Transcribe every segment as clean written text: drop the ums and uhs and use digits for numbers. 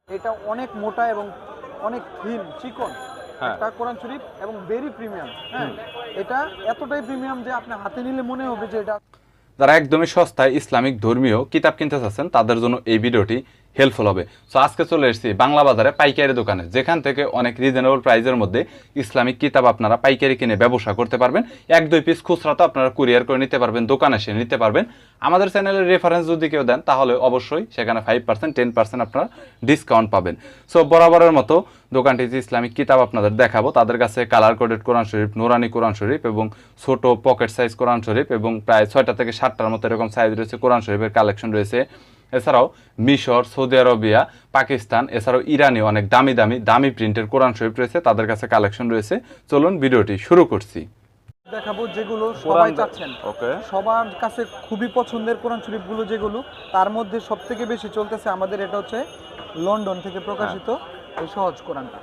এটা অনেক মোটা এবং অনেক থিন চিকন একটা কোরআন শরীফ এবং ভেরি প্রিমিয়াম। হ্যাঁ, এটা এতটাই প্রিমিয়াম যে আপনি হাতে নিলে মনে হবে যে এটা। যারা একদমই সস্তায় ইসলামিক ধর্মীয় কিতাব কিনতে চাচ্ছেন তাদের জন্য এই ভিডিওটি হেল্পফুল হবে। সো আজকে চলে এসেছি বাংলা বাজারে পাইকারি দোকানে, যেখান থেকে অনেক রিজনেবল প্রাইসের মধ্যে ইসলামিক কিতাব আপনারা পাইকারি কিনে ব্যবসা করতে পারবেন। 1-2 পিস খুচরা তো আপনারা কুরিয়ার করে নিতে পারবেন, দোকানে এসে নিতে পারবেন। আমাদের চ্যানেলের রেফারেন্স যদি কেউ দেন তাহলে অবশ্যই সেখানে 5% 10% আপনারা ডিসকাউন্ট পাবেন। সো বরাবরের মতো দোকানটিতে ইসলামিক কিতাব আপনাদের দেখাবো। তাদের কাছে কালার কোডেড কোরআন শরীফ, নুরানি কোরআন শরীফ এবং ছোট পকেট সাইজ কোরআন শরীফ এবং প্রায় 6টা থেকে 7টার মতো এরকম সাইজ রয়েছে কোরআন শরীফের কালেকশন রয়েছে। এছাড়াও মিশর, সৌদি আরবিয়া, পাকিস্তান, এছাড়াও ইরানি অনেক দামি প্রিন্টের কোরআন শরীফ রয়েছে, তাদের কাছে কালেকশন রয়েছে। চলুন ভিডিওটি শুরু করছি। দেখাবো যেগুলো সবাই চাচ্ছেন, ওকে, সবার কাছে খুবই পছন্দের কোরআন শরীফগুলো যেগুলো, তার মধ্যে সবথেকে বেশি চলতেছে আমাদের এটা হচ্ছে লন্ডন থেকে প্রকাশিত এই সহজ কোরআনটা।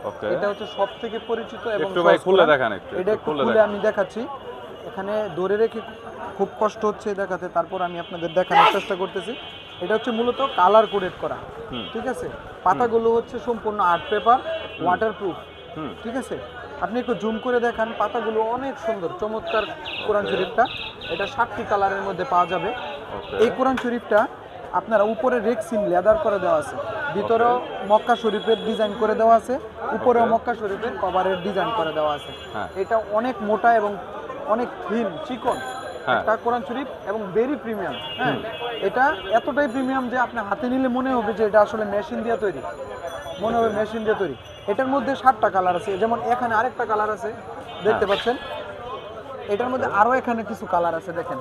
ওকে, এটা হচ্ছে সবথেকে পরিচিত এবং একটু ভাই খুলে দেখান, এটা একটু খুলে আমি দেখাচ্ছি। এখানে ধরে রেখে খুব কষ্ট হচ্ছে দেখাতে, তারপর আমি আপনাদের দেখানোর চেষ্টা করতেছি। এটা হচ্ছে মূলত কালার কোডেড করা, ঠিক আছে। পাতাগুলো হচ্ছে সম্পূর্ণ আর্ট পেপার, ওয়াটারপ্রুফ, ঠিক আছে। আপনি একটু জুম করে দেখান, পাতাগুলো অনেক সুন্দর চমৎকার কোরআন শরীফটা। এটা 7টি কালারের মধ্যে পাওয়া যাবে। এই কোরআন শরীফটা আপনারা উপরে রেক্সিন লেদার করে দেওয়া আছে, ভিতরেও মক্কা শরীফের ডিজাইন করে দেওয়া আছে, উপরেও মক্কা শরীফের কভারের ডিজাইন করে দেওয়া আছে। এটা অনেক মোটা এবং অনেক থিন চিকন একটা কোরআন শরীফ এবং ভেরি প্রিমিয়াম। হ্যাঁ, এটা এতটাই প্রিমিয়াম যে আপনি হাতে নিলে মনে হবে যে এটা আসলে মেশিন দিয়ে তৈরি, মনে হবে মেশিন দিয়ে তৈরি। এটার মধ্যে 7টা কালার আছে, যেমন এখানে আরেকটা কালার আছে দেখতে পাচ্ছেন। এটার মধ্যে আরো এখানে কিছু কালার আছে, দেখেন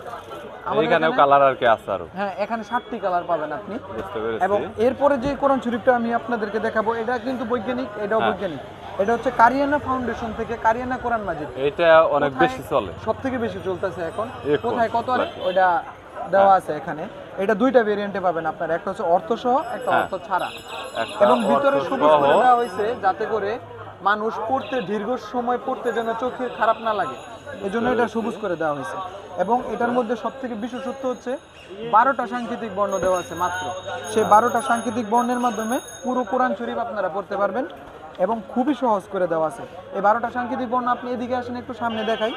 এখানেও কালার আর কি আছে আরো। হ্যাঁ, এখানে 7টি কালার পাবেন আপনি। বুঝতে পেরেছি। এবং এরপরে যে কোরআন শরীফটা আমি আপনাদেরকে দেখাবো এটা কিন্তু বৈজ্ঞানিক, এটাও বৈজ্ঞানিক। এটা হচ্ছে কারিয়ানা ফাউন্ডেশন থেকে কারিয়ানা কোরআন মাজিদ। এটা অনেক বেশি চলে, সবথেকে বেশি চলতেছে এখন। কোথায় কত আরে ওটা দেওয়া আছে এখানে। এটা দুইটা ভেরিয়েন্টে পাবেন আপনারা, একটা হচ্ছে অর্থ সহ, একটা অর্থ ছাড়া। এবং ভিতরে সবুজ করে দেওয়া হয়েছে যাতে করে মানুষ পড়তে দীর্ঘ সময় পড়তে যেন চোখের খারাপ না লাগে, এজন্য এটা সবুজ করে দেওয়া হয়েছে। এবং এটার মধ্যে সবথেকে বিশেষত্ব হচ্ছে 12টা সাংকেতিক বর্ণ দেওয়া আছে মাত্র। সেই 12টা সাংকেতিক বর্ণের মাধ্যমে পুরো কোরআন শরীফ আপনারা পড়তে পারবেন এবং খুবই সহজ করে দেওয়া আছে। এই 12টা সাংকেতিক বর্ণ আপনি এদিকে আসেন, একটু সামনে দেখাই।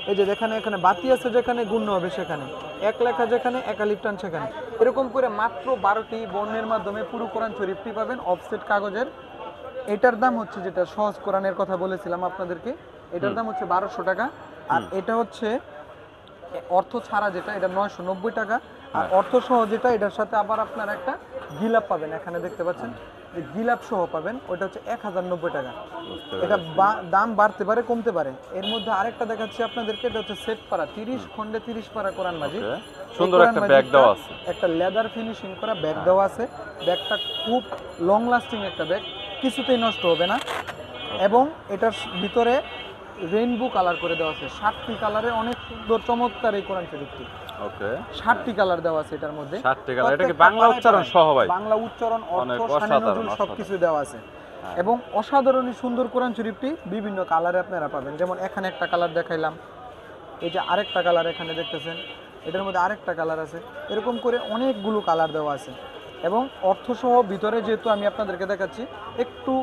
এই যে এখানে বাতি আছে, যেখানে গুণ্য হবে সেখানে, এক লেখা যেখানে, একালিপ টান সেখানে, এরকম করে মাত্র 12টি বর্ণের মাধ্যমে পুরো কোরআন শরীফটি পাবেন অফসেট কাগজের। এটার দাম হচ্ছে, যেটা সহজ কোরআনের কথা বলেছিলাম আপনাদেরকে, এটার দাম হচ্ছে 1200 টাকা। আর এটা হচ্ছে অর্থ ছাড়া যেটা, এটা 990 টাকা। আর অর্থ সহ যেটা, এটার সাথে আবার আপনারা একটা গিলাপ পাবেন, এখানে দেখতে পাচ্ছেন যে গিলাপ সহ পাবেন, ওটা হচ্ছে 1090 টাকা। এটা দাম বাড়তে পারে কমতে পারে। এর মধ্যে আরেকটা দেখাচ্ছি আপনাদেরকে, এটা হচ্ছে সেট পারা 30 খণ্ডে 30 পারা কোরআন মাজিদ। সুন্দর একটা ব্যাগ দেওয়া আছে, একটা লেদার ফিনিশিং করা ব্যাগ দেওয়া আছে। ব্যাগটা খুব লং লাস্টিং একটা ব্যাগ, কিছুতেই নষ্ট হবে না। এবং এটার ভিতরে রেইনবো কালার করে দেওয়া আছে, 7টি কালারে অনেক সুন্দর চমৎকার এই কোরআন শরীফটি। ওকে, 7টি কালার দেওয়া আছে এটার মধ্যে, 7টি কালার। এটা কি বাংলা উচ্চারণ সহ ভাই? বাংলা উচ্চারণ, অর্থ, শানে নজুল সবকিছু দেওয়া আছে। এবং অসাধারণই সুন্দর কোরআন শরীফটি বিভিন্ন কালারে আপনারা পাবেন। যেমন এখানে একটা কালার দেখাইলাম, এই যে আরেকটা কালার এখানে দেখতেছেন, এটার মধ্যে আরেকটা কালার আছে, এরকম করে অনেকগুলো কালার দেওয়া আছে। এবং অর্থসহ ভিতরে যেহেতু আমি আপনাদেরকে দেখাচ্ছি, একটু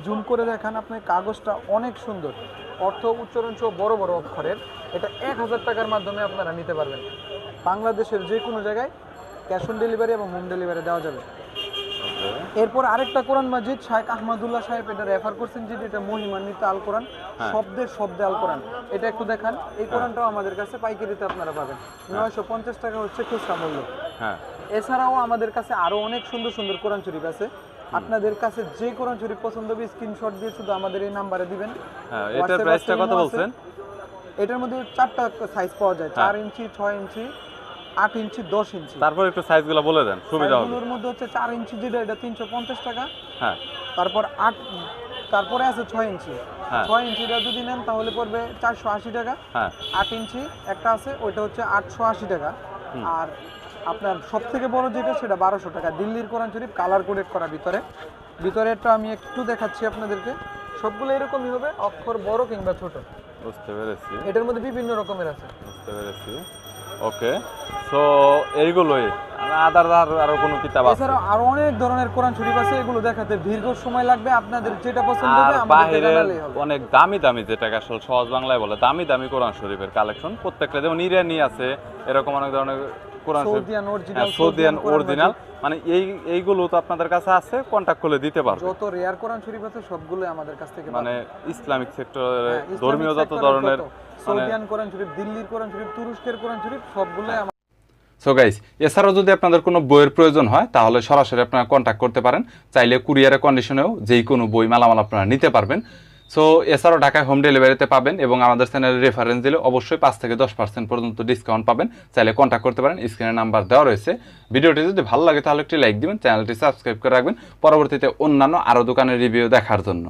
জুম করে দেখান আপনি, কাগজটা অনেক সুন্দর, অর্থ উচ্চারণ সহ বড় বড় অক্ষরের। এটা 1000 টাকার মাধ্যমে আপনারা নিতে পারবেন। বাংলাদেশের যে কোনো জায়গায় ক্যাশ অন ডেলিভারি এবং হোম ডেলিভারি দেওয়া যাবে। এরপর আরেকটা কোরআন মাজিদ শাইখ আহমদুল্লাহ সাহেব এটা রেফার করছেন, যে এটা মহিমান্বিত আল কোরআন, শব্দে আল কোরআন। এটা একটু দেখান। এই কোরআনটাও আমাদের কাছে পাইকারিতে আপনারা পাবেন, 950 টাকা হচ্ছে খুচরা মূল্য। এছাড়াও আমাদের কাছে আরো অনেক সুন্দর সুন্দর কোরআন শরীফ আছে। আপনাদের কাছে যে কোরআন শরীফ পছন্দ হবে স্ক্রিনশট দিয়ে শুধু আমাদের এই নাম্বারে দিবেন। এটার প্রাইসটা কত বলছেন? এটার মধ্যে 4টা সাইজ পাওয়া যায়, 4 ইঞ্চি, 6 ইঞ্চি, 8 ইঞ্চি, 10 ইঞ্চি। তারপর একটু সাইজগুলো বলে দেন, সুবিধা হবে। এর মধ্যে হচ্ছে 4 ইঞ্চি যেটা, এটা 350 টাকা। তারপর 8, তারপরে আছে 6 ইঞ্চি। 6 ইঞ্চিটা যদি নেন তাহলে পড়বে 480 টাকা। 8 ইঞ্চি একটা আছে, ওইটা হচ্ছে 880 টাকা। আর আপনার সবথেকে বড় যেটা, সেটা 1200 টাকা। দিল্লির কোরআন শরীফ কালার কোডেড করা, ভিতরেরটা আমি একটু দেখাচ্ছি আপনাদেরকে। সবগুলো এরকমই হবে, অক্ষর বড় কিংবা ছোট। বুঝতে পেরেছি। এটার মধ্যে বিভিন্ন রকমের আছে। বুঝতে পেরেছি। ওকে, সো এইগুলোই আদার আরো কোনো কিতাব আছে? এছাড়া আরো অনেক ধরনের কোরআন শরীফ আছে, এগুলো দেখাতে দীর্ঘ সময় লাগবে। আপনাদের যেটা পছন্দ হবে আর আমাদেরকে বাহিরে জানালেই হবে। অনেক দামি দামি, যেটাকে আসলে সহজ বাংলায় বলে দামি দামি কোরআন শরীফের কালেকশন প্রত্যেকটা, যেমন ইরানি আছে, এরকম অনেক ধরনের কোরআন শরীফ, সৌদিয়ান অরিজিনাল, সৌদিয়ান অরিজিনাল, মানে এইগুলো তো আপনাদের কাছে আছে, কন্টাক্ট করলে দিতে পারবে। যত রেয়ার কোরআন শরীফ আছে সবগুলোই আমাদের কাছ থেকে মানে পাবেন। ইসলামিক সেক্টরে হ্যাঁ, ইসলামিক ধর্মীয় যত সেক্টরের ধরনের যত, সৌদিয়ান কোরআন শরীফ, দিল্লির কোরআন শরীফ, তুরস্কের কোরআন শরীফ সবগুলোই সো গাইস, এছাড়াও যদি আপনাদের কোনো বইয়ের প্রয়োজন হয় তাহলে সরাসরি আপনারা কন্ট্যাক্ট করতে পারেন। চাইলে কুরিয়ারের কন্ডিশনেও যেই কোনো বই মালামাল আপনারা নিতে পারবেন। সো এছাড়াও ঢাকায় হোম ডেলিভারিতে পাবেন এবং আমাদের চ্যানেলের রেফারেন্স দিলে অবশ্যই 5 থেকে 10% পর্যন্ত ডিসকাউন্ট পাবেন। চাইলে কন্ট্যাক্ট করতে পারেন, স্ক্রিনে নাম্বার দেওয়া রয়েছে। ভিডিওটি যদি ভালো লাগে তাহলে একটি লাইক দিবেন, চ্যানেলটি সাবস্ক্রাইব করে রাখবেন পরবর্তীতে অন্যান্য আরও দোকানের রিভিউ দেখার জন্য।